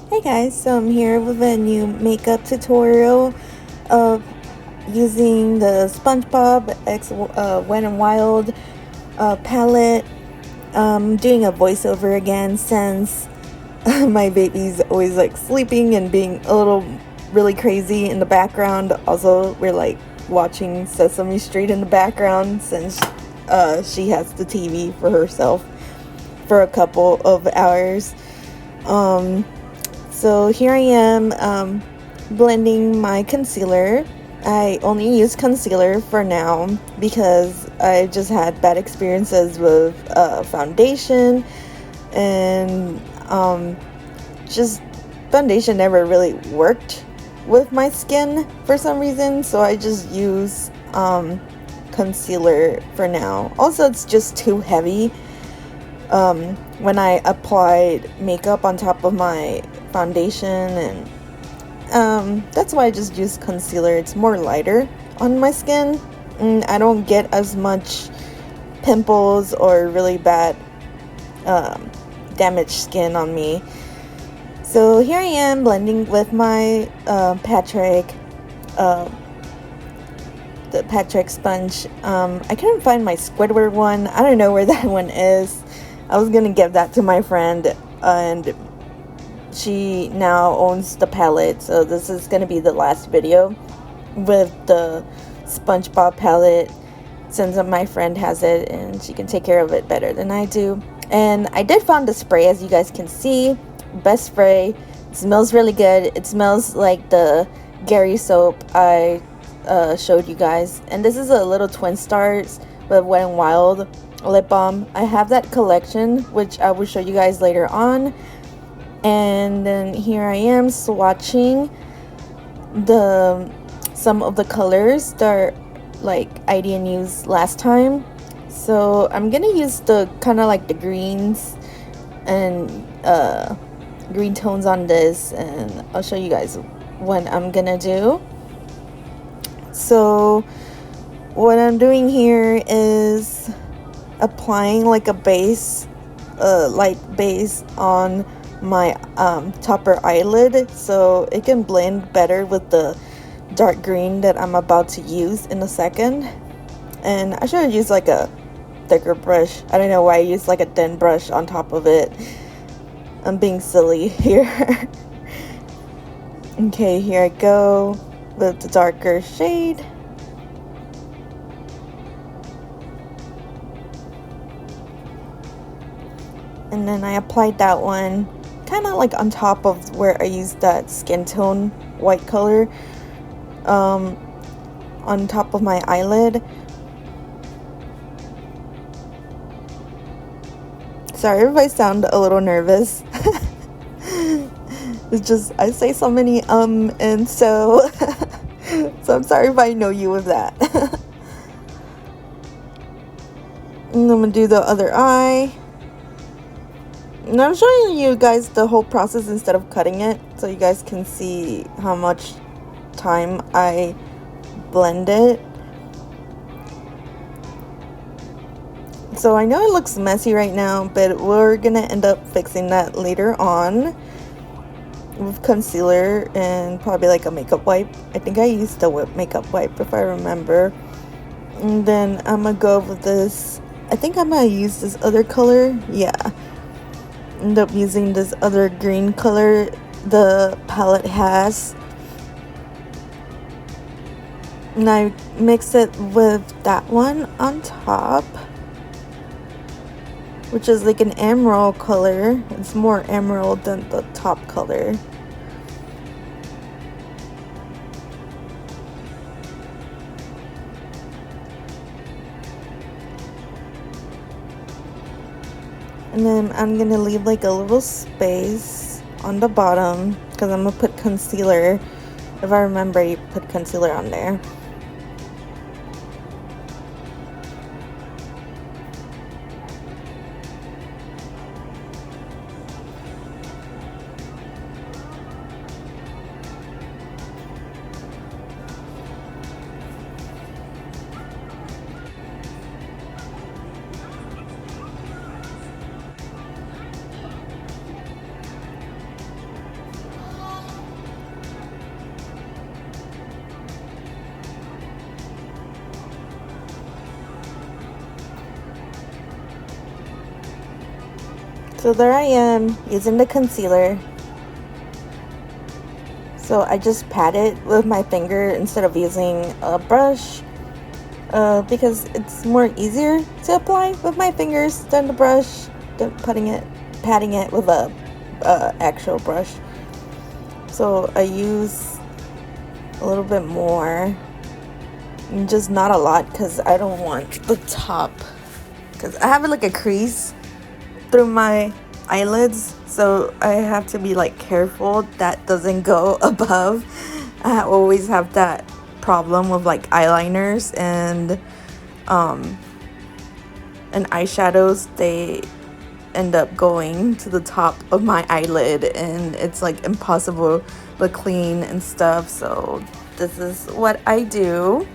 Hey guys, so I'm here with a new makeup tutorial of using the SpongeBob X Wet n Wild palette. Doing a voiceover again since my baby's always like sleeping and being a little really crazy in the background. Also, we're like watching Sesame Street in the background since she has the TV for herself for a couple of hours. So here I am blending my concealer. I only use concealer for now because I just had bad experiences with foundation, and just foundation never really worked with my skin for some reason, so I just use concealer for now. Also, it's just too heavy when I applied makeup on top of my foundation, and that's why I just use concealer. It's more lighter on my skin, and I don't get as much pimples or really bad damaged skin on me. So here I am blending with my the Patrick sponge. I couldn't find my Squidward one. I don't know where that one is. I was gonna give that to my friend, and she now owns the palette, so this is gonna be the last video with the SpongeBob palette since my friend has it and she can take care of it better than I do. And I did find the spray, as you guys can see. Best spray. It smells really good. It smells like the Gary soap I showed you guys. And this is a little Twin Stars with Wet n Wild lip balm. I have that collection, which I will show you guys later on. And then here I am swatching some of the colors that like I didn't use last time. So I'm gonna use the kind of like the greens and green tones on this, and I'll show you guys what I'm gonna do. So what I'm doing here is applying like a base, light base on my topper eyelid so it can blend better with the dark green that I'm about to use in a second. And I should have used like a thicker brush. I don't know why I used like a thin brush on top of it. I'm being silly here. Okay, here I go with the darker shade. And then I applied that one kind of like on top of where I used that skin tone white color on top of my eyelid. Sorry if I sound a little nervous. It's just I say so many and so so I'm sorry if I know you with that. And I'm gonna do the other eye. And I'm showing you guys the whole process instead of cutting it, so you guys can see how much time I blend it. So I know it looks messy right now, but we're gonna end up fixing that later on with concealer and probably like a makeup wipe. I think I used a makeup wipe if I remember. And then I'm gonna go with this. I think I'm gonna use this other color. Yeah. End up using this other green color the palette has, and I mix it with that one on top, which is like an emerald color. It's more emerald than the top color. And then I'm gonna leave like a little space on the bottom because I'm gonna put concealer. If I remember, you put concealer on there. So there I am using the concealer. So I just pat it with my finger instead of using a brush, because it's more easier to apply with my fingers than the brush, than patting it with a actual brush. So I use a little bit more, and just not a lot, because I don't want the top, because I have like a crease through my eyelids, so I have to be like careful that doesn't go above. I always have that problem with like eyeliners and eyeshadows. They end up going to the top of my eyelid, and it's like impossible to clean and stuff. So this is what I do.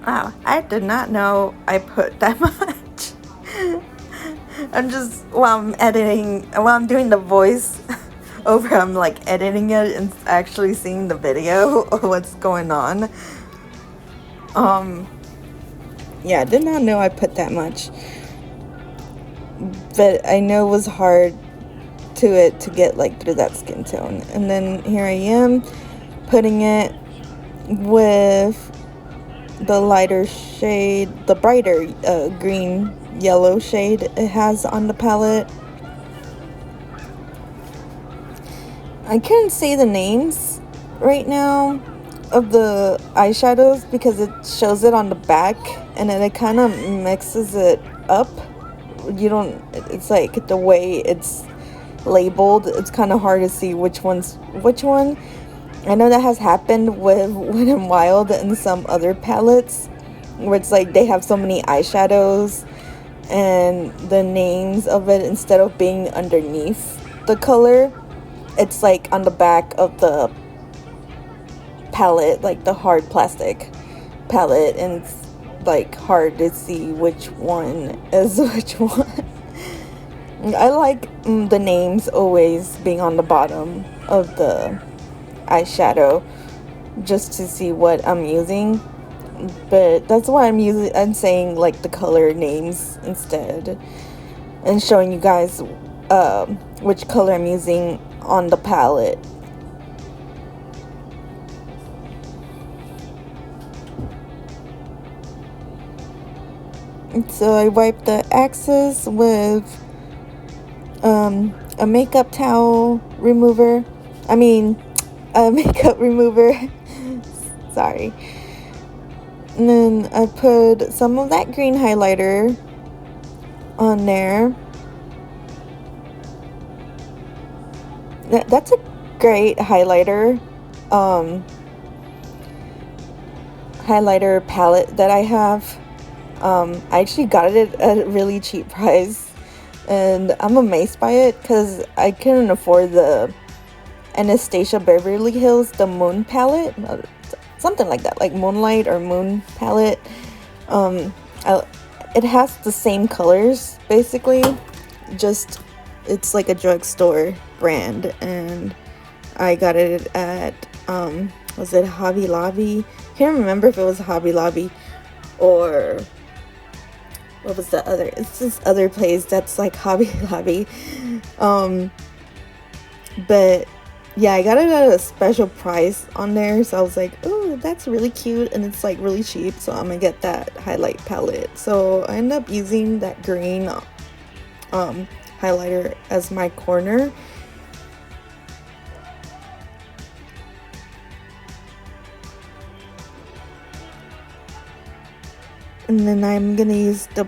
Wow, I did not know I put that much. I'm just, while I'm doing the voice over, I'm like editing it and actually seeing the video of what's going on. Yeah, I did not know I put that much. But I know it was hard to get like through that skin tone. And then here I am putting it with the lighter shade, the brighter green yellow shade it has on the palette. I couldn't say the names right now of the eyeshadows because it shows it on the back, and then it kind of mixes it up. It's like the way it's labeled, it's kind of hard to see which one's which one. I know that has happened with Wet n Wild and some other palettes, where it's like they have so many eyeshadows and the names of it, instead of being underneath the color, it's like on the back of the palette, like the hard plastic palette, and it's like hard to see which one is which one. I like the names always being on the bottom of the eyeshadow, just to see what I'm using. But that's why I'm saying like the color names instead, and showing you guys which color I'm using on the palette. And so I wipe the excess with a makeup towel remover. A makeup remover. Sorry. And then I put some of that green highlighter on there. That's a great highlighter palette that I have. I actually got it at a really cheap price, and I'm amazed by it because I couldn't afford the Anastasia Beverly Hills, the Moon palette, something like that, like Moonlight or Moon palette. It has the same colors basically, just it's like a drugstore brand, and I got it at was it Hobby Lobby? Can't remember if it was Hobby Lobby or what was the other, it's this other place that's like Hobby Lobby. But yeah, I got it at a special price on there, so I was like, oh, that's really cute, and it's like really cheap, so I'm gonna get that highlight palette. So I end up using that green highlighter as my corner. And then I'm gonna use the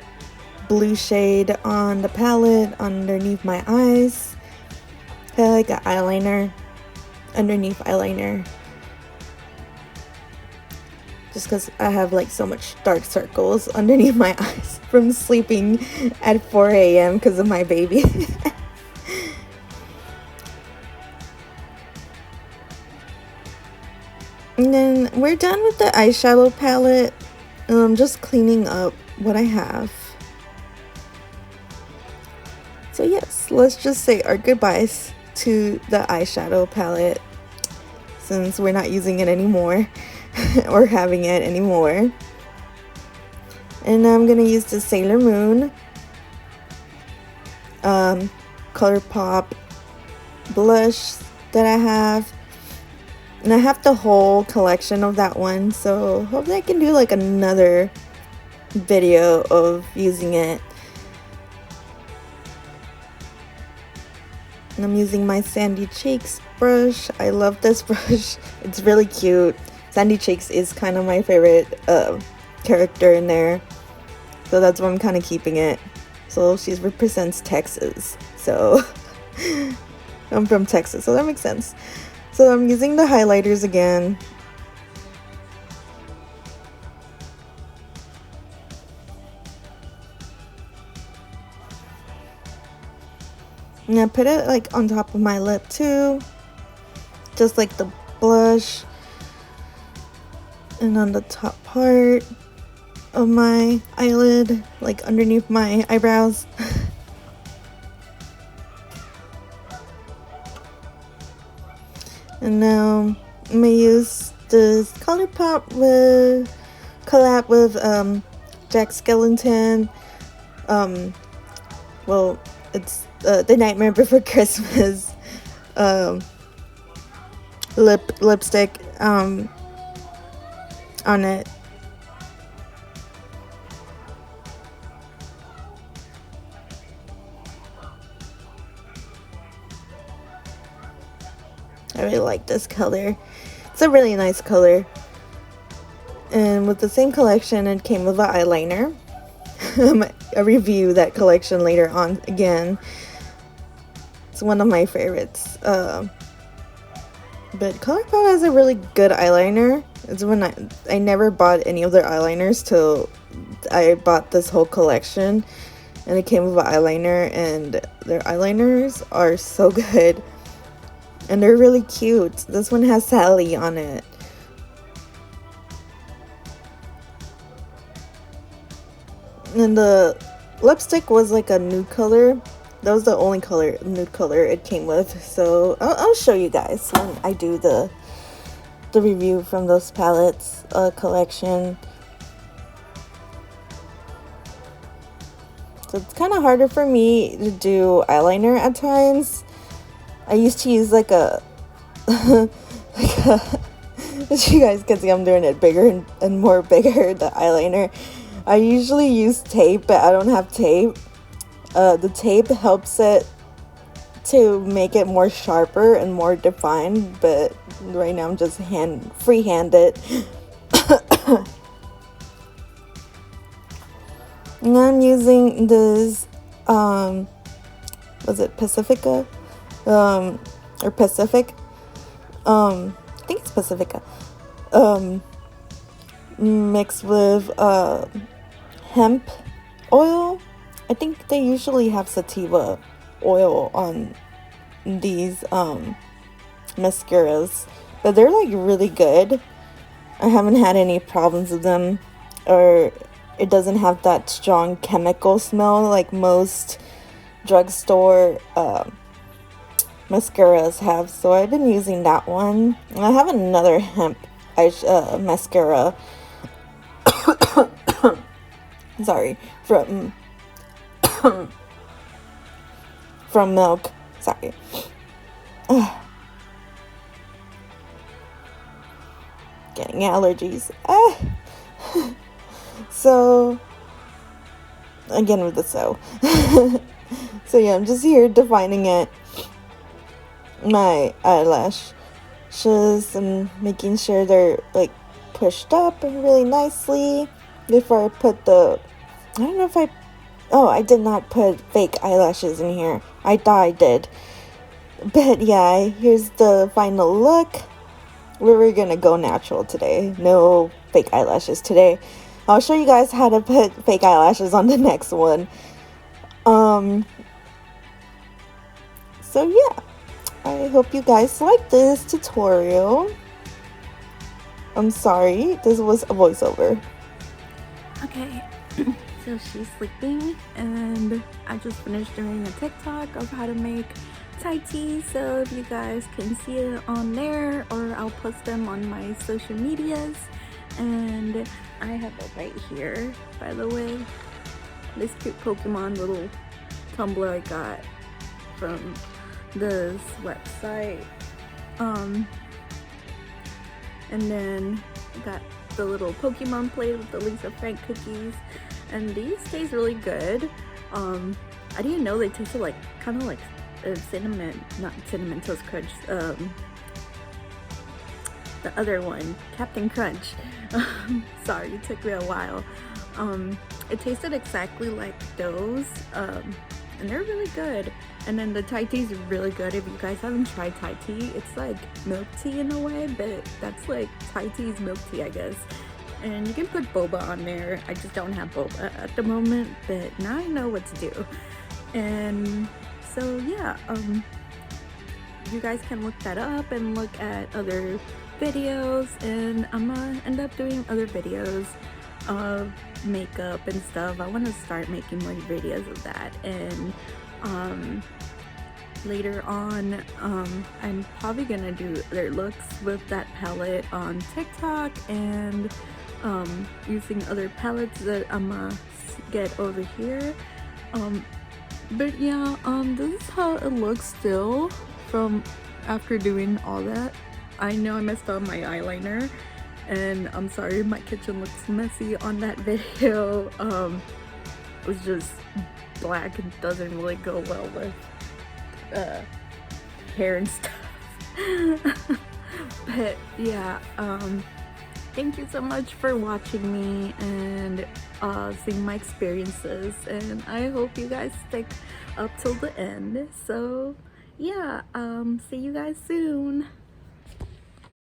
blue shade on the palette underneath my eyes. I like an eyeliner underneath eyeliner, just because I have like so much dark circles underneath my eyes from sleeping at 4 a.m. because of my baby. And then we're done with the eyeshadow palette. I'm just cleaning up what I have. So yes, let's just say our goodbyes to the eyeshadow palette since we're not using it anymore or having it anymore. And I'm gonna use the Sailor Moon ColourPop blush that I have. And I have the whole collection of that one, so hopefully I can do like another video of using it. And I'm using my Sandy Cheeks brush. I love this brush. It's really cute. Sandy Cheeks is kind of my favorite character in there, so that's why I'm kind of keeping it. So she represents Texas, so I'm from Texas, so that makes sense. So I'm using the highlighters again. And I put it like on top of my lip too, just like the blush, and on the top part of my eyelid, like underneath my eyebrows. And now I'm gonna use this ColourPop with collab with Jack Skellington. Well, it's The Nightmare Before Christmas lipstick on it. I really like this color. It's a really nice color. And with the same collection, it came with an eyeliner. I'll review that collection later on again. It's one of my favorites. But ColourPop has a really good eyeliner. It's when I never bought any of their eyeliners till I bought this whole collection. And it came with an eyeliner, and their eyeliners are so good. And they're really cute. This one has Sally on it. And the lipstick was like a nude color. That was the only color, nude color it came with. So I'll show you guys when I do the review from those palettes collection. So it's kind of harder for me to do eyeliner at times. I used to use like a, as you guys can see, I'm doing it bigger and more bigger, the eyeliner. I usually use tape, but I don't have tape. The tape helps it to make it more sharper and more defined, but right now I'm just freehand-handed. And I'm using this, was it Pacifica? Or Pacific? I think it's Pacifica. Mixed with hemp oil. I think they usually have sativa oil on these mascaras, but they're like really good. I haven't had any problems with them, or it doesn't have that strong chemical smell like most drugstore mascaras have. So I've been using that one. And I have another hemp mascara. Sorry, from Milk. Sorry. Getting allergies. So again with the so yeah, I'm just here defining it. My eyelashes and making sure they're like pushed up really nicely before I put the, I don't know if I did not put fake eyelashes in here. I thought I did, but yeah, here's the final look. We're gonna go natural today, no fake eyelashes today. I'll show you guys how to put fake eyelashes on the next one. So yeah, I hope you guys like this tutorial. I'm sorry, this was a voiceover. Okay, so she's sleeping, and I just finished doing a TikTok of how to make Thai tea, so if you guys can see it on there, or I'll post them on my social medias. And I have it right here, by the way, this cute Pokemon little Tumblr I got from this website. And then I got the little Pokemon plate with the Lisa Frank cookies, and these taste really good. I didn't know they tasted like kind of like cinnamon, not cinnamon toast crunch, the other one, Captain Crunch. Sorry, it took me a while. It tasted exactly like those, and they're really good. And then the Thai tea is really good. If you guys haven't tried Thai tea, it's like milk tea in a way, but that's like Thai tea's milk tea, I guess. And you can put boba on there. I just don't have boba at the moment, but now I know what to do. And so yeah, you guys can look that up and look at other videos, and I'm gonna end up doing other videos of makeup and stuff. I want to start making more videos of that, and later on I'm probably gonna do other looks with that palette on TikTok, and using other palettes that I'm gonna get over here. But yeah, this is how it looks still from after doing all that. I know I messed up my eyeliner, and I'm sorry my kitchen looks messy on that video. It was just black and doesn't really go well with hair and stuff. But yeah, thank you so much for watching me and seeing my experiences, and I hope you guys stick up till the end. So yeah, see you guys soon.